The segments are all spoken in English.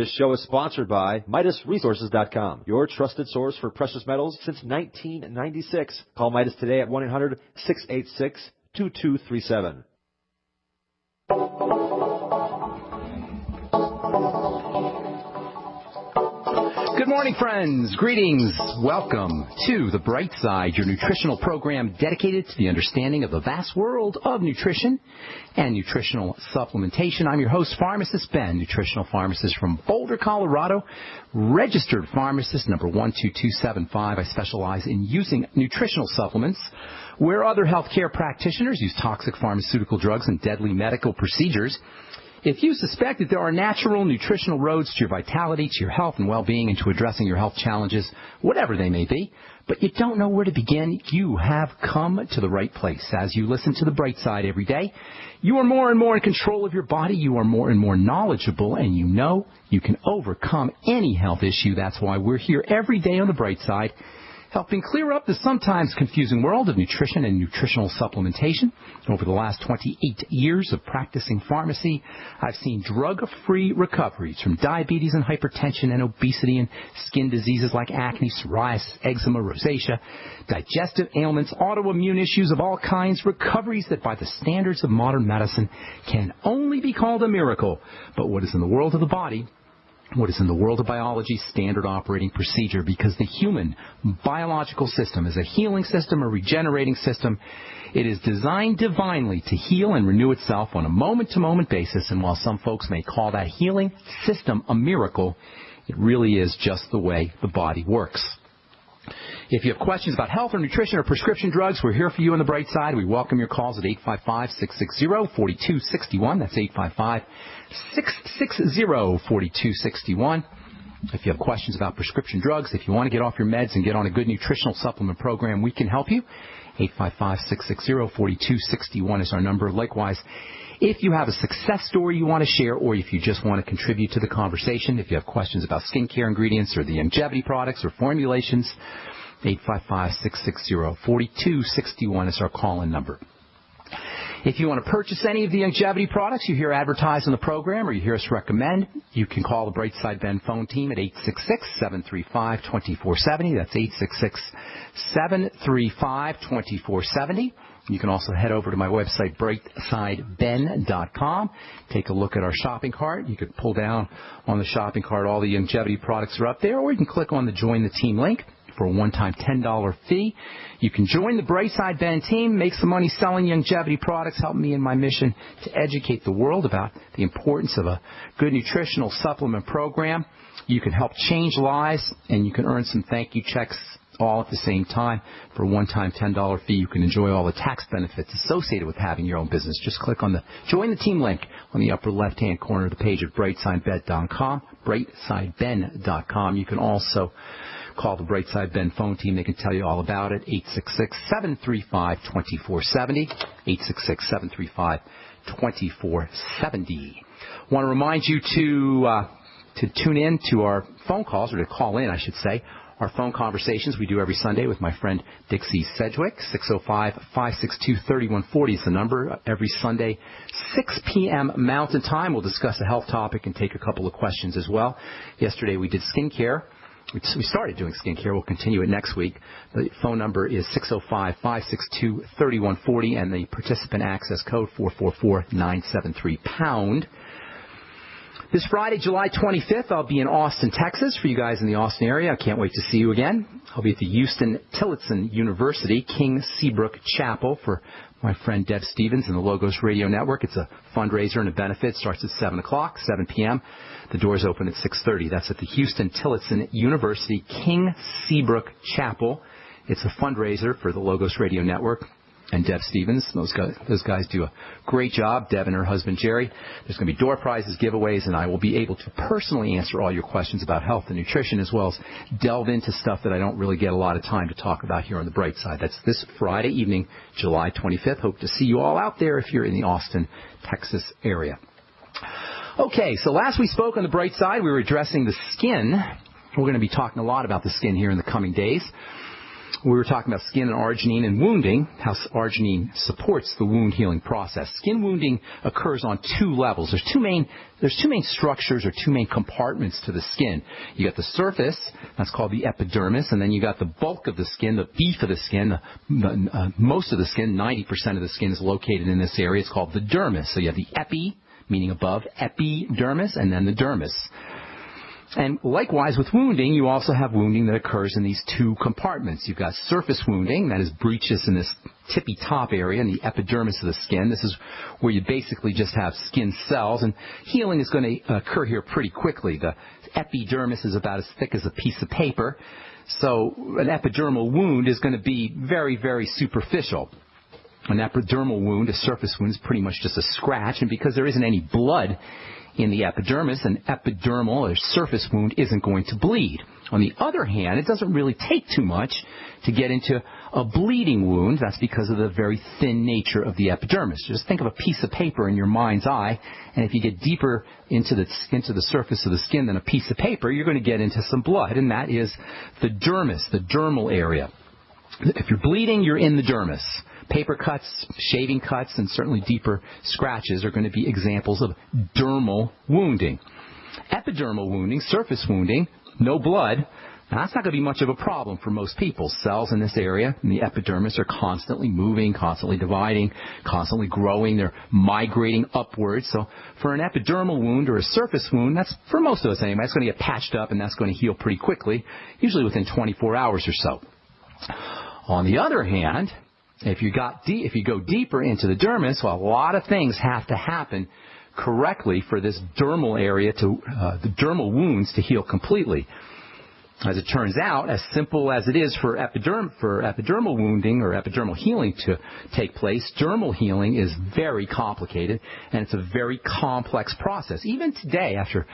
This show is sponsored by MidasResources.com, your trusted source for precious metals since 1996. Call Midas today at 1-800-686-2237. Good morning, friends. Greetings. Welcome to The Bright Side, your nutritional program dedicated to the understanding of the vast world of nutrition and nutritional supplementation. I'm your host, Pharmacist Ben, nutritional pharmacist from Boulder, Colorado, registered pharmacist number 12275. I specialize in using nutritional supplements where other healthcare practitioners use toxic pharmaceutical drugs and deadly medical procedures. If you suspect that there are natural nutritional roads to your vitality, to your health and well-being, and to addressing your health challenges, whatever they may be, but you don't know where to begin, you have come to the right place. As you listen to The Bright Side every day, you are more and more in control of your body, you are more and more knowledgeable, and you know you can overcome any health issue. That's why we're here every day on The Bright Side, helping clear up the sometimes confusing world of nutrition and nutritional supplementation. Over the last 28 years of practicing pharmacy, I've seen drug-free recoveries from diabetes and hypertension and obesity and skin diseases like acne, psoriasis, eczema, rosacea, digestive ailments, autoimmune issues of all kinds, recoveries that by the standards of modern medicine can only be called a miracle. But what is in the world of the body, what is in the world of biology, standard operating procedure, because the human biological system is a healing system, a regenerating system. It is designed divinely to heal and renew itself on a moment-to-moment basis, and while some folks may call that healing system a miracle, it really is just the way the body works. If you have questions about health or nutrition or prescription drugs, we're here for you on The Bright Side. We welcome your calls at 855-660-4261. That's 855-660-4261. If you have questions about prescription drugs, if you want to get off your meds and get on a good nutritional supplement program, we can help you. 855-660-4261 is our number. Likewise, if you have a success story you want to share, or if you just want to contribute to the conversation, if you have questions about skincare ingredients or the longevity products or formulations, 855-660-4261 is our call-in number. If you want to purchase any of the longevity products you hear advertised on the program or you hear us recommend, you can call the Brightside Ben phone team at 866-735-2470. That's 866-735-2470. You can also head over to my website, brightsideben.com. Take a look at our shopping cart. You could pull down on the shopping cart. All the longevity products are up there, or you can click on the Join the Team link for a one-time $10 fee. You can join the Brightside Ben team, make some money selling longevity products, help me in my mission to educate the world about the importance of a good nutritional supplement program. You can help change lives, and you can earn some thank you checks all at the same time. For a one-time $10 fee, you can enjoy all the tax benefits associated with having your own business. Just click on the Join the Team link on the upper left-hand corner of the page at brightsideben.com, brightsideben.com. You can also call the Brightside Ben phone team. They can tell you all about it. 866-735-2470, 866-735-2470. Want to remind you to tune in to our phone calls, or to call in, I should say, our phone conversations we do every Sunday with my friend Dixie Sedgwick. 605-562-3140 is the number. Every Sunday, 6 p.m. Mountain Time. We'll discuss a health topic and take a couple of questions as well. Yesterday we did skincare. We started doing skincare. We'll continue it next week. The phone number is 605-562-3140, and the participant access code 444-973-POUND. This Friday, July 25th, I'll be in Austin, Texas. For you guys in the Austin area, I can't wait to see you again. I'll be at the Houston-Tillotson University King Seabrook Chapel for my friend Deb Stevens and the Logos Radio Network. It's a fundraiser and a benefit. It starts at 7 p.m. The doors open at 6:30. That's at the Houston-Tillotson University King Seabrook Chapel. It's a fundraiser for the Logos Radio Network and Deb Stevens. Those guys do a great job, Deb and her husband Jerry. There's going to be door prizes, giveaways, and I will be able to personally answer all your questions about health and nutrition, as well as delve into stuff that I don't really get a lot of time to talk about here on the Bright Side. That's this Friday evening, July 25th. Hope to see you all out there if you're in the Austin, Texas area. Okay, so last we spoke on the Bright Side, we were addressing the skin. We're going to be talking a lot about the skin here in the coming days. We were talking about skin and arginine and wounding, how arginine supports the wound healing process. Skin wounding occurs on two levels. There's two main structures or two main compartments to the skin. You got the surface, that's called the epidermis, and then you got the bulk of the skin, the beef of the skin. Most of the skin, 90% of the skin is located in this area. It's called the dermis. So you have the epi, meaning above, epidermis, and then the dermis. And likewise with wounding, you also have wounding that occurs in these two compartments. You've got surface wounding, that is breaches in this tippy top area, in the epidermis of the skin. This is where you basically just have skin cells, and healing is going to occur here pretty quickly. The epidermis is about as thick as a piece of paper, so an epidermal wound is going to be very, very superficial. An epidermal wound, a surface wound, is pretty much just a scratch, and because there isn't any blood in the epidermis, an epidermal or surface wound isn't going to bleed. On the other hand, it doesn't really take too much to get into a bleeding wound. That's because of the very thin nature of the epidermis. Just think of a piece of paper in your mind's eye, and if you get deeper into the surface of the skin than a piece of paper, you're going to get into some blood, and that is the dermis, the dermal area. If you're bleeding, you're in the dermis. Paper cuts, shaving cuts, and certainly deeper scratches are going to be examples of dermal wounding. Epidermal wounding, surface wounding, no blood, now that's not going to be much of a problem for most people. Cells in this area, in the epidermis, are constantly moving, constantly dividing, constantly growing. They're migrating upwards. So for an epidermal wound or a surface wound, that's, for most of us anyway, that's going to get patched up and that's going to heal pretty quickly, usually within 24 hours or so. On the other hand, if you go deeper into the dermis, well, a lot of things have to happen correctly for this dermal area the dermal wounds to heal completely. As it turns out, as simple as it is for epidermal wounding or epidermal healing to take place, dermal healing is very complicated, and it's a very complex process. Even today, after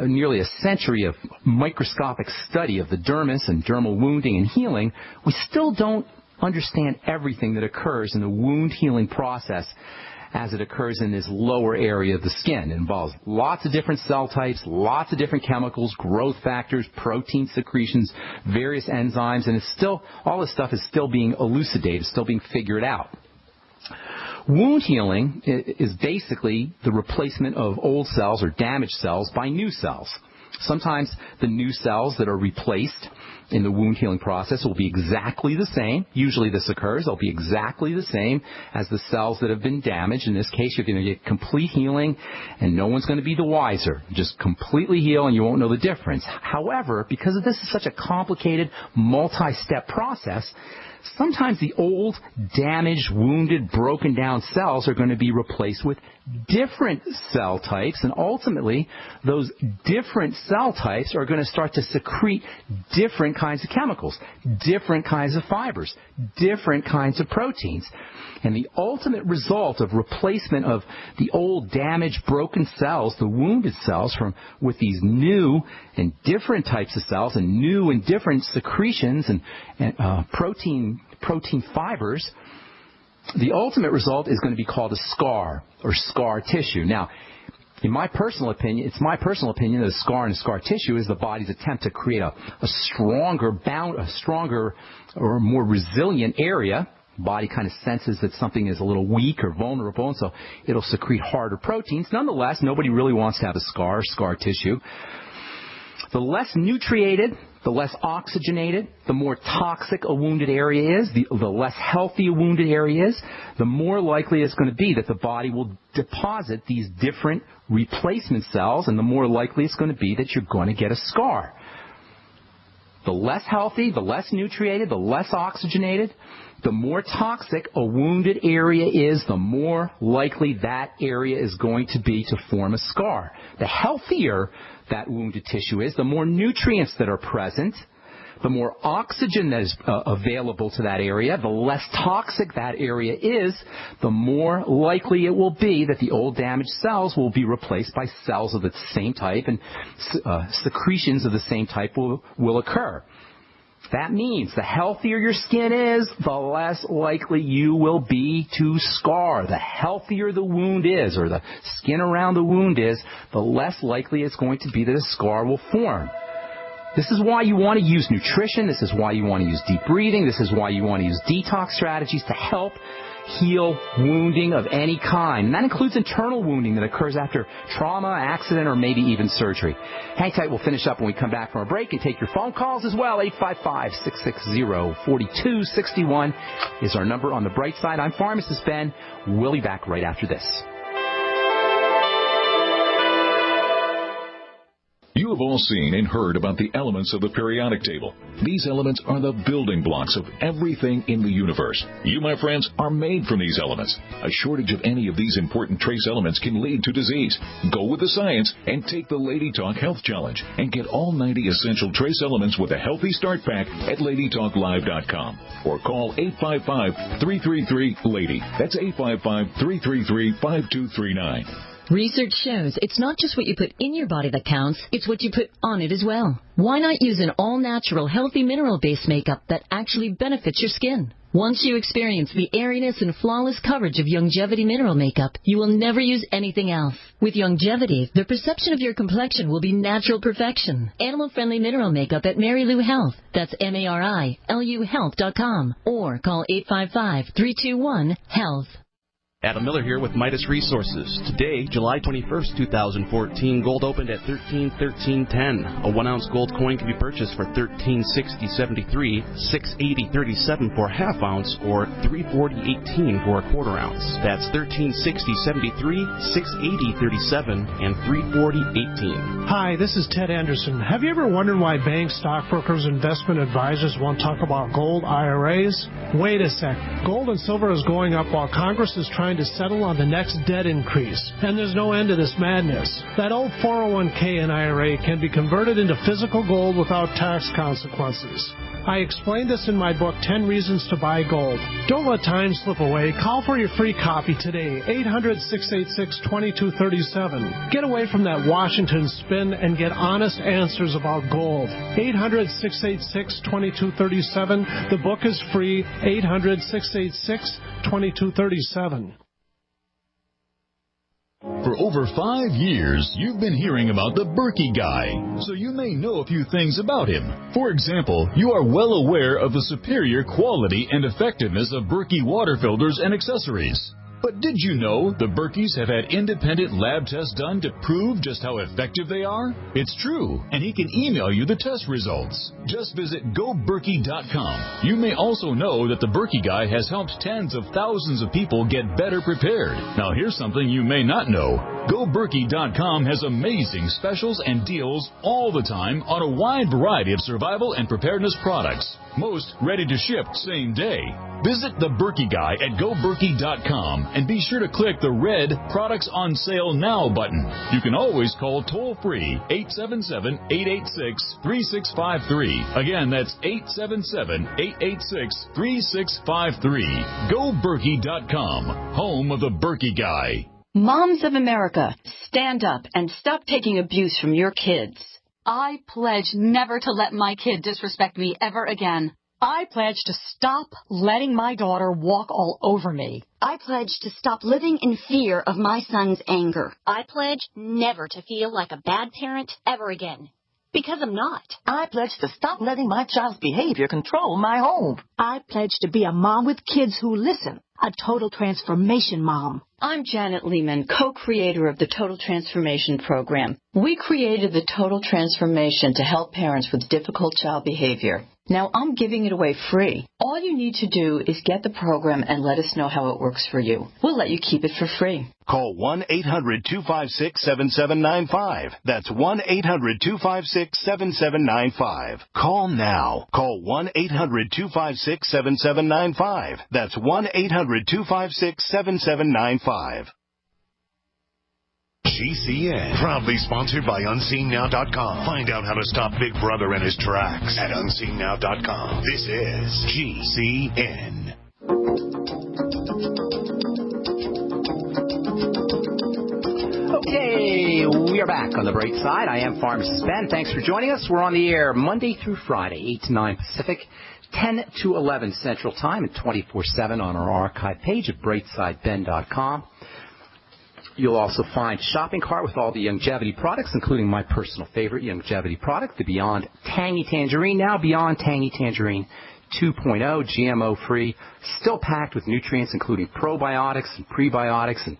nearly a century of microscopic study of the dermis and dermal wounding and healing, we still don't understand everything that occurs in the wound healing process as it occurs in this lower area of the skin. It involves lots of different cell types, lots of different chemicals, growth factors, protein secretions, various enzymes, and all this stuff is still being elucidated, still being figured out. Wound healing is basically the replacement of old cells or damaged cells by new cells. Sometimes the new cells that are replaced in the wound healing process will be exactly the same. Usually this occurs. They'll be exactly the same as the cells that have been damaged. In this case, you're going to get complete healing, and no one's going to be the wiser. Just completely heal, and you won't know the difference. However, because this is such a complicated, multi-step process, sometimes the old, damaged, wounded, broken down cells are going to be replaced with different cell types, and ultimately those different cell types are going to start to secrete different kinds of chemicals, different kinds of fibers, different kinds of proteins. And the ultimate result of replacement of the old, damaged, broken cells, the wounded cells, with these new and different types of cells and new and different secretions and protein fibers, the ultimate result is going to be called a scar or scar tissue. Now, in my personal opinion, that a scar and scar tissue is the body's attempt to create a stronger or more resilient area. The body kind of senses that something is a little weak or vulnerable, and so it'll secrete harder proteins. Nonetheless, nobody really wants to have a scar or scar tissue. The less nutriated, the less oxygenated, the more toxic a wounded area is, the less healthy a wounded area is, the more likely it's going to be that the body will deposit these different replacement cells, and the more likely it's going to be that you're going to get a scar. The less healthy, the less nutriated, the less oxygenated, the more toxic a wounded area is, the more likely that area is going to be to form a scar. The healthier that wounded tissue is, the more nutrients that are present, the more oxygen that is available to that area, the less toxic that area is, the more likely it will be that the old damaged cells will be replaced by cells of the same type, and secretions of the same type will occur. That means the healthier your skin is, the less likely you will be to scar. The healthier the wound is, or the skin around the wound is, the less likely it's going to be that a scar will form. This is why you want to use nutrition. This is why you want to use deep breathing. This is why you want to use detox strategies to help heal wounding of any kind. And that includes internal wounding that occurs after trauma, accident, or maybe even surgery. Hang tight. We'll finish up when we come back from our break and take your phone calls as well. 855-660-4261 is our number on the bright side. I'm Pharmacist Ben. We'll be back right after this. You have all seen and heard about the elements of the periodic table. These elements are the building blocks of everything in the universe. You, my friends, are made from these elements. A shortage of any of these important trace elements can lead to disease. Go with the science and take the Lady Talk Health Challenge and get all 90 essential trace elements with a healthy start pack at LadyTalkLive.com or call 855-333-LADY. That's 855-333-5239. Research shows it's not just what you put in your body that counts, it's what you put on it as well. Why not use an all-natural, healthy mineral-based makeup that actually benefits your skin? Once you experience the airiness and flawless coverage of Longevity mineral makeup, you will never use anything else. With Longevity, the perception of your complexion will be natural perfection. Animal-friendly mineral makeup at Mary Lou Health. That's MARILU Health.com. Or call 855-321-HEALTH. Adam Miller here with Midas Resources. Today, July 21st, 2014, gold opened at $13.13.10. A 1-ounce gold coin can be purchased for $13.60.73, $6.80.37 for a half ounce, or $3.40.18 for a quarter ounce. That's $13.60.73, $6.80.37, and $3.40.18. Hi, this is Ted Anderson. Have you ever wondered why banks, stockbrokers, investment advisors won't talk about gold IRAs? Wait a sec. Gold and silver is going up while Congress is trying to settle on the next debt increase. And there's no end to this madness. That old 401k and IRA can be converted into physical gold without tax consequences. I explained this in my book, 10 Reasons to Buy Gold. Don't let time slip away. Call for your free copy today, 800-686-2237. Get away from that Washington spin and get honest answers about gold. 800-686-2237. The book is free, 800-686-2237. For over 5 years, you've been hearing about the Berkey Guy, so you may know a few things about him. For example, you are well aware of the superior quality and effectiveness of Berkey water filters and accessories. But did you know the Berkeys have had independent lab tests done to prove just how effective they are? It's true, and he can email you the test results. Just visit GoBerkey.com. You may also know that the Berkey Guy has helped tens of thousands of people get better prepared. Now here's something you may not know. GoBerkey.com has amazing specials and deals all the time on a wide variety of survival and preparedness products. Most ready to ship same day. Visit the Berkey Guy at GoBerkey.com and be sure to click the red Products on Sale Now button. You can always call toll-free 877-886-3653. Again, that's 877-886-3653. GoBerkey.com, home of the Berkey Guy. Moms of America, stand up and stop taking abuse from your kids. I pledge never to let my kid disrespect me ever again. I pledge to stop letting my daughter walk all over me. I pledge to stop living in fear of my son's anger. I pledge never to feel like a bad parent ever again. Because I'm not. I pledge to stop letting my child's behavior control my home. I pledge to be a mom with kids who listen. A total transformation mom. I'm Janet Lehman, co-creator of the Total Transformation Program. We created the Total Transformation to help parents with difficult child behavior. Now I'm giving it away free. All you need to do is get the program and let us know how it works for you. We'll let you keep it for free. Call 1-800-256-7795. That's 1-800-256-7795. Call now. Call 1-800-256-7795. That's 1-800-256-7795. GCN, proudly sponsored by UnseenNow.com. Find out how to stop Big Brother in his tracks at UnseenNow.com. This is GCN. Okay, we are back on the bright side. I am Pharmacist Ben. Thanks for joining us. We're on the air Monday through Friday, 8 to 9 Pacific, 10 to 11 Central Time, and 24/7 on our archive page at brightsideben.com. You'll also find shopping cart with all the Longevity products, including my personal favorite Longevity product, the Beyond Tangy Tangerine. Now Beyond Tangy Tangerine 2.0, GMO-free, still packed with nutrients including probiotics and prebiotics and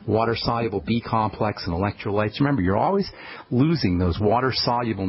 water-soluble B-complex and electrolytes. Remember, you're always losing those water-soluble